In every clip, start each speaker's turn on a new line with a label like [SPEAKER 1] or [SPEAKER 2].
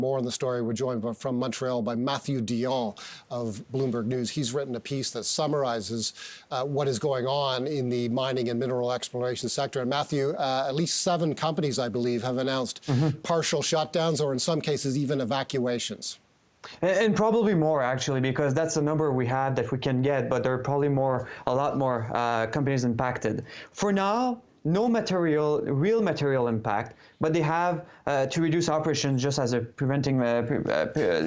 [SPEAKER 1] More on the story. We're joined from Montreal by Mathieu Dion of Bloomberg News. He's written a piece that summarizes what is going on in the mining and mineral exploration sector. And Matthew, at least 7 companies, I believe, have announced partial shutdowns or in some cases even evacuations.
[SPEAKER 2] And probably more, actually, because that's the number we had that we can get, but there are probably a lot more companies impacted. For now, no real material impact, but they have to reduce operations just as a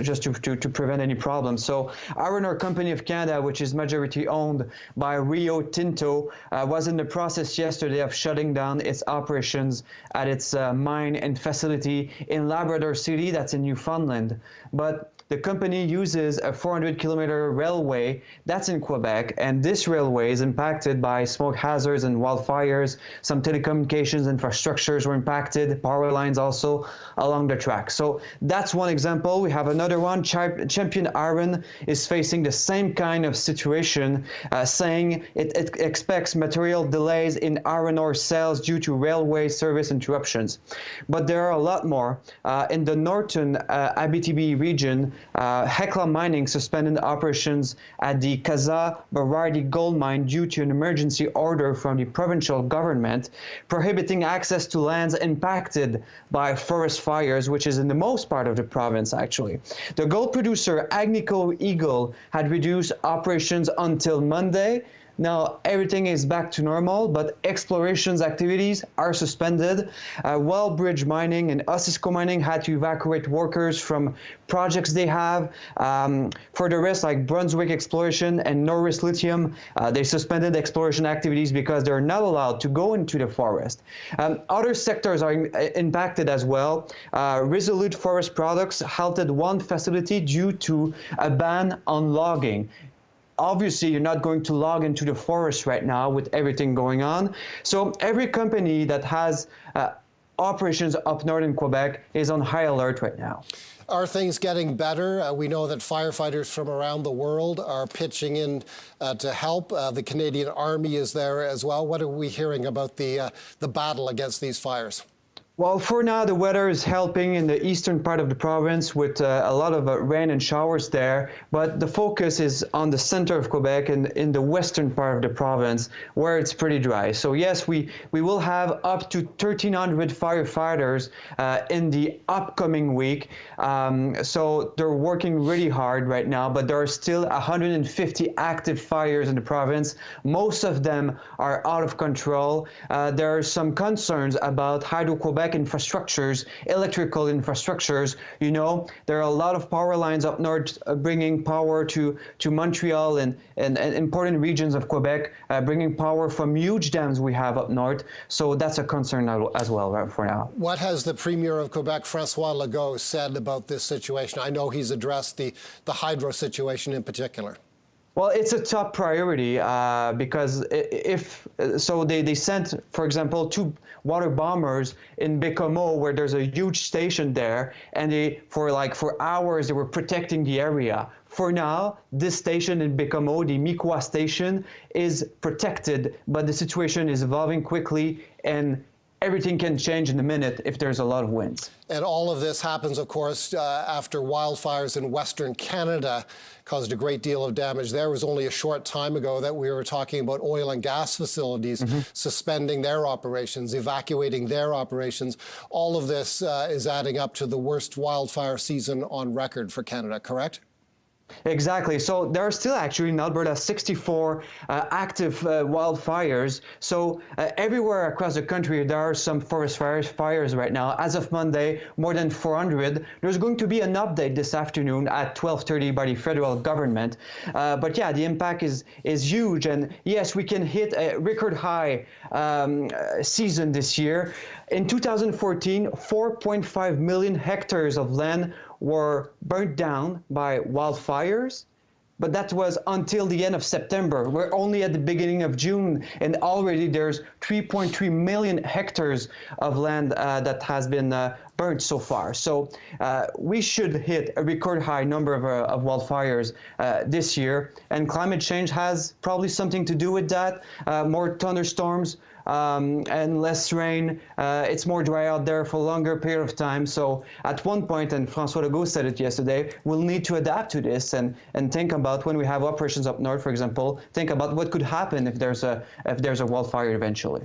[SPEAKER 2] just to prevent any problems. So Iron Ore Company of Canada, which is majority owned by Rio Tinto, was in the process yesterday of shutting down its operations at its mine and facility in Labrador City, that's in Newfoundland. But the company uses a 400-kilometer railway that's in Quebec, and this railway is impacted by smoke hazards and wildfires. Some telecommunications infrastructures were impacted, power lines also along the track. So that's one example. We have another one. Champion Iron is facing the same kind of situation, saying it expects material delays in iron ore sales due to railway service interruptions. But there are a lot more. In the northern Abitibi region, Hecla Mining suspended operations at the Kaza Barardi gold mine due to an emergency order from the provincial government prohibiting access to lands impacted by forest fires, which is in the most part of the province, actually. The gold producer Agnico Eagle had reduced operations until Monday. Now, everything is back to normal, but explorations activities are suspended. Wellbridge Mining and Osisko Mining had to evacuate workers from projects they have. For the rest, like Brunswick Exploration and Norris Lithium, they suspended exploration activities because they're not allowed to go into the forest. Other sectors are impacted as well. Resolute Forest Products halted one facility due to a ban on logging. Obviously, you're not going to log into the forest right now with everything going on. So every company that has operations up north in Quebec is on high alert right now.
[SPEAKER 1] Are things getting better? We know that firefighters from around the world are pitching in to help. The Canadian Army is there as well. What are we hearing about the battle against these fires?
[SPEAKER 2] Well, for now, the weather is helping in the eastern part of the province with a lot of rain and showers there, but the focus is on the center of Quebec and in the western part of the province where it's pretty dry. So yes, we will have up to 1,300 firefighters in the upcoming week. So they're working really hard right now, but there are still 150 active fires in the province. Most of them are out of control. There are some concerns about Hydro-Quebec infrastructures, electrical infrastructures. You know, there are a lot of power lines up north bringing power to Montreal and important regions of Quebec, bringing power from huge dams we have up north. So that's a concern as well right for now.
[SPEAKER 1] What has the Premier of Quebec, Francois Legault, said about this situation? I know he's addressed the hydro situation in particular.
[SPEAKER 2] Well, it's a top priority because they sent, for example, 2 water bombers in Bécomo, where there's a huge station there, and for hours they were protecting the area. For now, this station in Bécomo, the Miquois station, is protected, but the situation is evolving quickly, and everything can change in a minute if there's a lot of winds.
[SPEAKER 1] And all of this happens, of course, after wildfires in Western Canada caused a great deal of damage. There was only a short time ago that we were talking about oil and gas facilities suspending their operations, evacuating their operations. All of this is adding up to the worst wildfire season on record for Canada, correct?
[SPEAKER 2] Exactly. So there are still actually in Alberta 64 active wildfires. So everywhere across the country, there are some forest fires right now. As of Monday, more than 400. There's going to be an update this afternoon at 12:30 by the federal government. But yeah, the impact is huge. And yes, we can hit a record high season this year. In 2014, 4.5 million hectares of land were burnt down by wildfires, but that was until the end of September. We're only at the beginning of June, and already there's 3.3 million hectares of land that has been burnt so far. So we should hit a record high number of wildfires this year, and climate change has probably something to do with that. More thunderstorms and less rain. It's more dry out there for a longer period of time. So at one point, and Francois Legault said it yesterday, we'll need to adapt to this and think about when we have operations up north, for example, think about what could happen if there's a wildfire eventually.